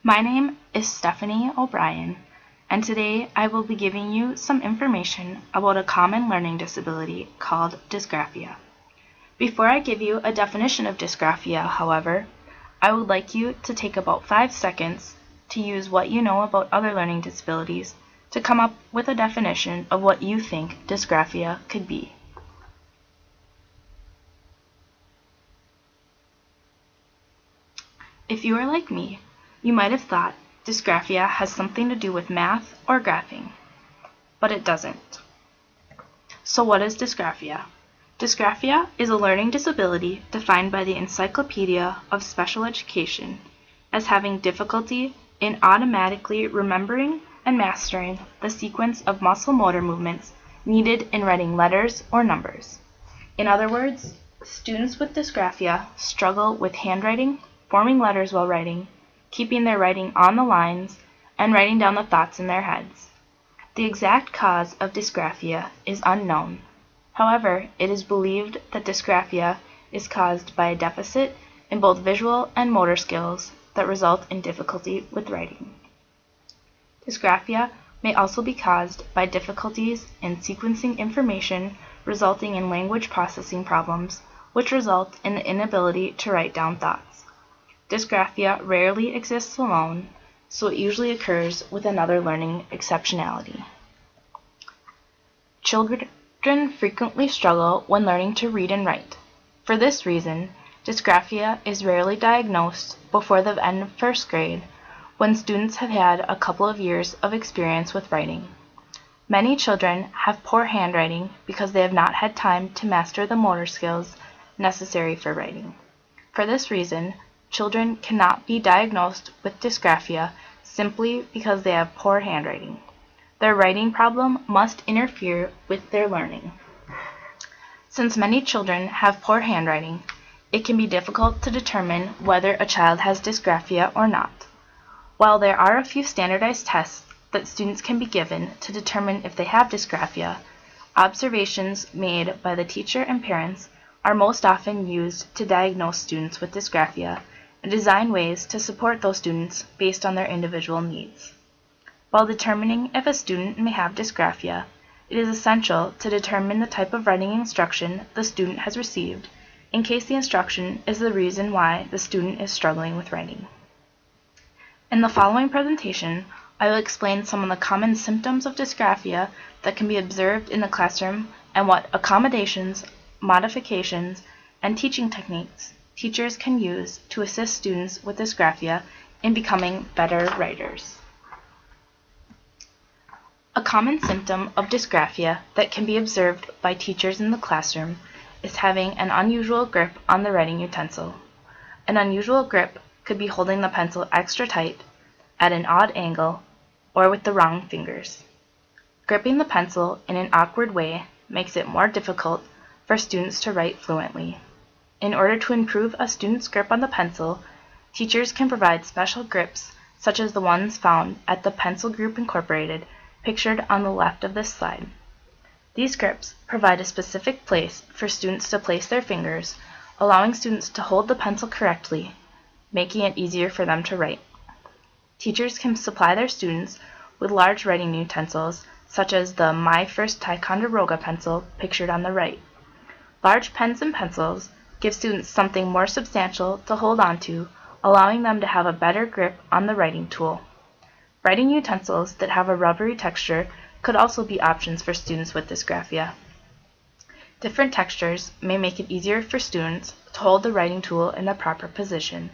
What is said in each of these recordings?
My name is Stephanie O'Brien, and today I will be giving you some information about a common learning disability called dysgraphia. Before I give you a definition of dysgraphia, however, I would like you to take about 5 seconds to use what you know about other learning disabilities to come up with a definition of what you think dysgraphia could be. If you are like me, you might have thought dysgraphia has something to do with math or graphing, but it doesn't. So what is dysgraphia? Dysgraphia is a learning disability defined by the Encyclopedia of Special Education as having difficulty in automatically remembering and mastering the sequence of muscle motor movements needed in writing letters or numbers. In other words, students with dysgraphia struggle with handwriting, forming letters while writing, keeping their writing on the lines, and writing down the thoughts in their heads. The exact cause of dysgraphia is unknown. However, it is believed that dysgraphia is caused by a deficit in both visual and motor skills that result in difficulty with writing. Dysgraphia may also be caused by difficulties in sequencing information, resulting in language processing problems, which result in the inability to write down thoughts. Dysgraphia rarely exists alone, so it usually occurs with another learning exceptionality. Children frequently struggle when learning to read and write. For this reason, dysgraphia is rarely diagnosed before the end of first grade, when students have had a couple of years of experience with writing. Many children have poor handwriting because they have not had time to master the motor skills necessary for writing. For this reason, children cannot be diagnosed with dysgraphia simply because they have poor handwriting. Their writing problem must interfere with their learning. Since many children have poor handwriting, it can be difficult to determine whether a child has dysgraphia or not. While there are a few standardized tests that students can be given to determine if they have dysgraphia, observations made by the teacher and parents are most often used to diagnose students with dysgraphia and design ways to support those students based on their individual needs. While determining if a student may have dysgraphia, it is essential to determine the type of writing instruction the student has received, in case the instruction is the reason why the student is struggling with writing. In the following presentation, I will explain some of the common symptoms of dysgraphia that can be observed in the classroom and what accommodations, modifications, and teaching techniques teachers can use to assist students with dysgraphia in becoming better writers. A common symptom of dysgraphia that can be observed by teachers in the classroom is having an unusual grip on the writing utensil. An unusual grip could be holding the pencil extra tight, at an odd angle, or with the wrong fingers. Gripping the pencil in an awkward way makes it more difficult for students to write fluently. In order to improve a student's grip on the pencil, teachers can provide special grips such as the ones found at the Pencil Group Incorporated, pictured on the left of this slide. These grips provide a specific place for students to place their fingers, allowing students to hold the pencil correctly, making it easier for them to write. Teachers can supply their students with large writing utensils, such as the My First Ticonderoga pencil pictured on the right. Large pens and pencils give students something more substantial to hold onto, allowing them to have a better grip on the writing tool. Writing utensils that have a rubbery texture could also be options for students with dysgraphia. Different textures may make it easier for students to hold the writing tool in the proper position.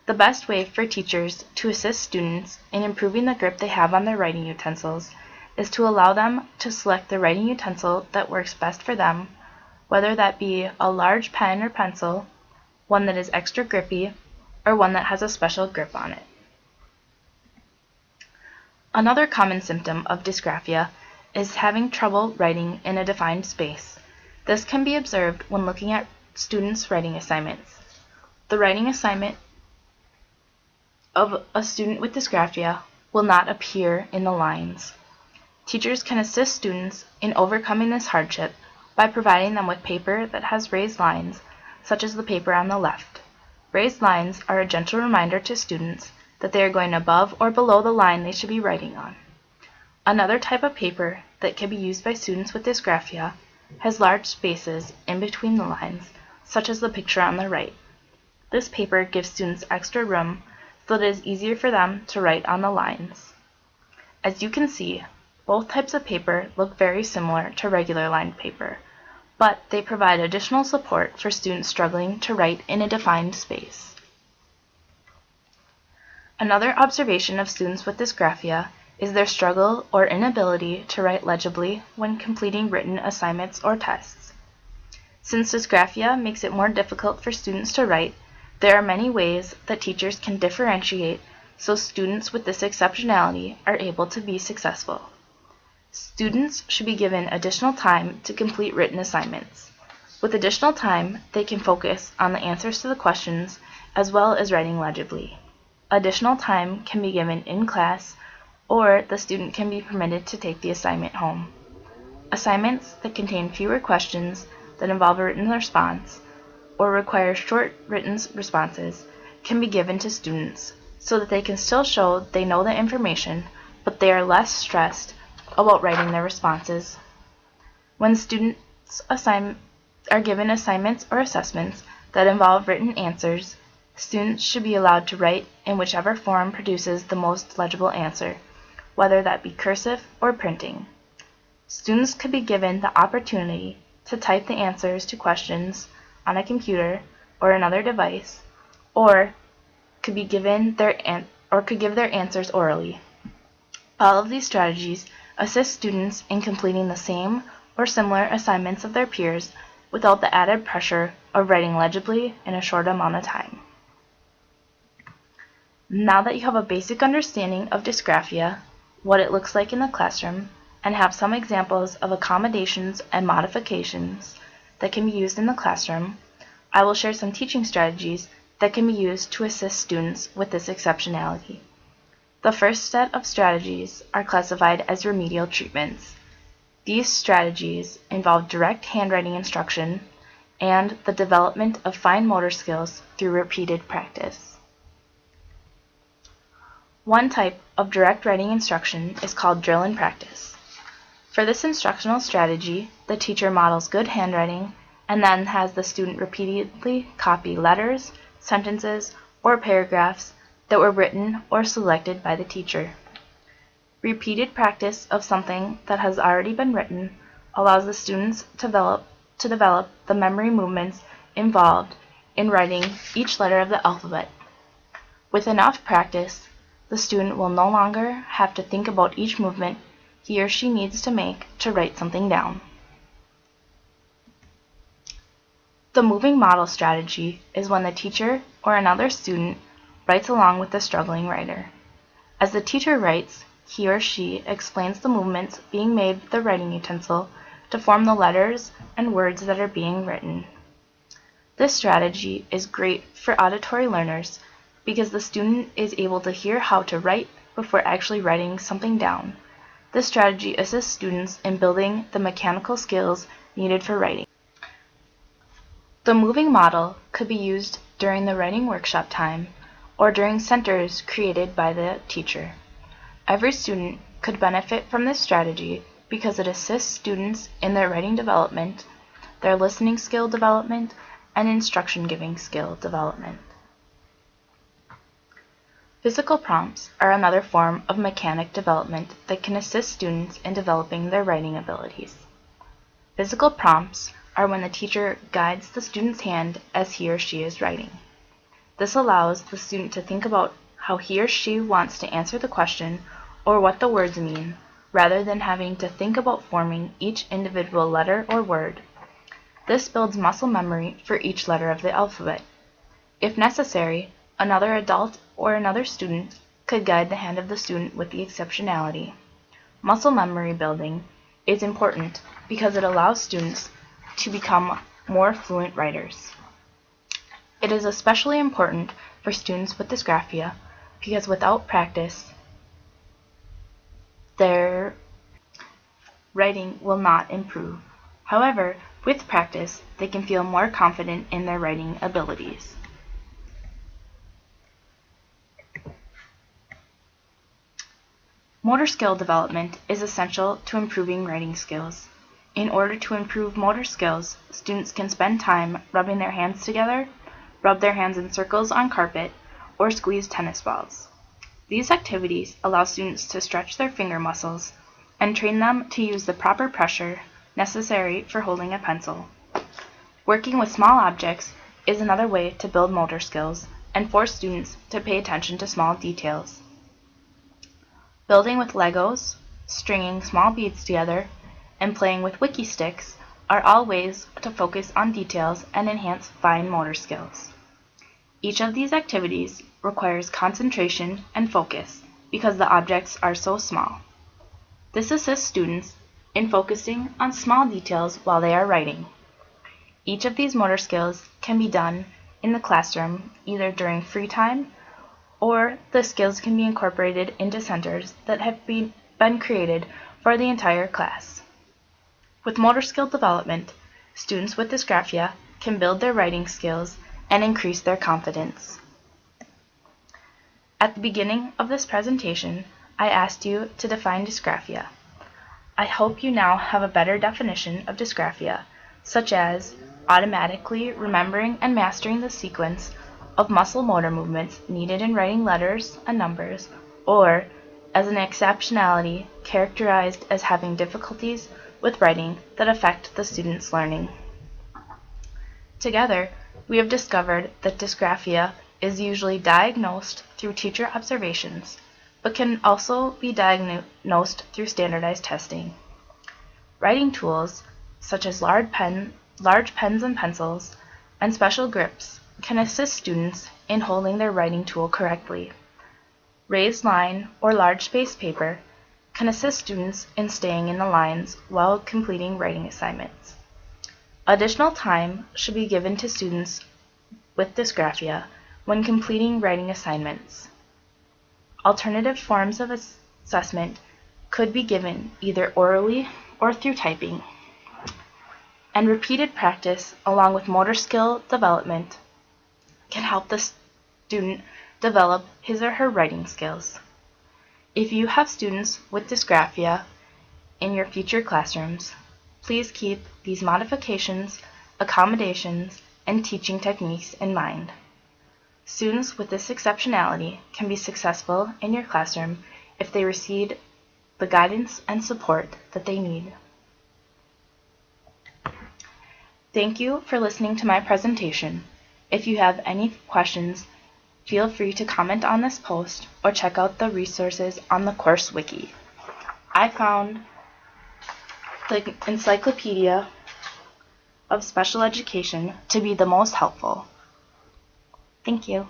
The best way for teachers to assist students in improving the grip they have on their writing utensils is to allow them to select the writing utensil that works best for them, whether that be a large pen or pencil, one that is extra grippy, or one that has a special grip on it. Another common symptom of dysgraphia is having trouble writing in a defined space. This can be observed when looking at students' writing assignments. The writing assignment of a student with dysgraphia will not appear in the lines. Teachers can assist students in overcoming this hardship by providing them with paper that has raised lines, such as the paper on the left. Raised lines are a gentle reminder to students that they are going above or below the line they should be writing on. Another type of paper that can be used by students with dysgraphia has large spaces in between the lines, such as the picture on the right. This paper gives students extra room so that it is easier for them to write on the lines. As you can see, both types of paper look very similar to regular lined paper, but they provide additional support for students struggling to write in a defined space. Another observation of students with dysgraphia is their struggle or inability to write legibly when completing written assignments or tests. Since dysgraphia makes it more difficult for students to write, there are many ways that teachers can differentiate so students with this exceptionality are able to be successful. Students should be given additional time to complete written assignments. With additional time, they can focus on the answers to the questions as well as writing legibly. Additional time can be given in class, or the student can be permitted to take the assignment home. Assignments that contain fewer questions that involve a written response or require short written responses can be given to students so that they can still show they know the information, but they are less stressed about writing their responses. When students are given assignments or assessments that involve written answers, students should be allowed to write in whichever form produces the most legible answer, whether that be cursive or printing. Students could be given the opportunity to type the answers to questions on a computer or another device, or could give their answers orally. All of these strategies assist students in completing the same or similar assignments of their peers without the added pressure of writing legibly in a short amount of time. Now that you have a basic understanding of dysgraphia, what it looks like in the classroom, and have some examples of accommodations and modifications that can be used in the classroom, I will share some teaching strategies that can be used to assist students with this exceptionality. The first set of strategies are classified as remedial treatments. These strategies involve direct handwriting instruction and the development of fine motor skills through repeated practice. One type of direct writing instruction is called drill and practice. For this instructional strategy, the teacher models good handwriting and then has the student repeatedly copy letters, sentences, or paragraphs that were written or selected by the teacher. Repeated practice of something that has already been written allows the students to develop the memory movements involved in writing each letter of the alphabet. With enough practice, the student will no longer have to think about each movement he or she needs to make to write something down. The moving model strategy is when the teacher or another student writes along with the struggling writer. As the teacher writes, he or she explains the movements being made with the writing utensil to form the letters and words that are being written. This strategy is great for auditory learners because the student is able to hear how to write before actually writing something down. This strategy assists students in building the mechanical skills needed for writing. The moving model could be used during the writing workshop time or during centers created by the teacher. Every student could benefit from this strategy because it assists students in their writing development, their listening skill development, and instruction giving skill development. Physical prompts are another form of mechanic development that can assist students in developing their writing abilities. Physical prompts are when the teacher guides the student's hand as he or she is writing. This allows the student to think about how he or she wants to answer the question or what the words mean, rather than having to think about forming each individual letter or word. This builds muscle memory for each letter of the alphabet. If necessary, another adult or another student could guide the hand of the student with the exceptionality. Muscle memory building is important because it allows students to become more fluent writers. It is especially important for students with dysgraphia because without practice, their writing will not improve. However, with practice, they can feel more confident in their writing abilities. Motor skill development is essential to improving writing skills. In order to improve motor skills, students can spend time rubbing their hands together, rub their hands in circles on carpet, or squeeze tennis balls. These activities allow students to stretch their finger muscles and train them to use the proper pressure necessary for holding a pencil. Working with small objects is another way to build motor skills and force students to pay attention to small details. Building with Legos, stringing small beads together, and playing with wiki sticks are all ways to focus on details and enhance fine motor skills. Each of these activities requires concentration and focus because the objects are so small. This assists students in focusing on small details while they are writing. Each of these motor skills can be done in the classroom either during free time, or the skills can be incorporated into centers that have been created for the entire class. With motor skill development, students with dysgraphia can build their writing skills and increase their confidence. At the beginning of this presentation, I asked you to define dysgraphia. I hope you now have a better definition of dysgraphia, such as automatically remembering and mastering the sequence of muscle motor movements needed in writing letters and numbers, or as an exceptionality characterized as having difficulties with writing that affect the student's learning. Together, we have discovered that dysgraphia is usually diagnosed through teacher observations, but can also be diagnosed through standardized testing. Writing tools, such as large pens and pencils, and special grips, can assist students in holding their writing tool correctly. Raised line or large space paper can assist students in staying in the lines while completing writing assignments. Additional time should be given to students with dysgraphia when completing writing assignments. Alternative forms of assessment could be given either orally or through typing. And repeated practice along with motor skill development can help the student develop his or her writing skills. If you have students with dysgraphia in your future classrooms, please keep these modifications, accommodations, and teaching techniques in mind. Students with this exceptionality can be successful in your classroom if they receive the guidance and support that they need. Thank you for listening to my presentation. If you have any questions, feel free to comment on this post or check out the resources on the course wiki. I found the Encyclopedia of Special Education to be the most helpful. Thank you.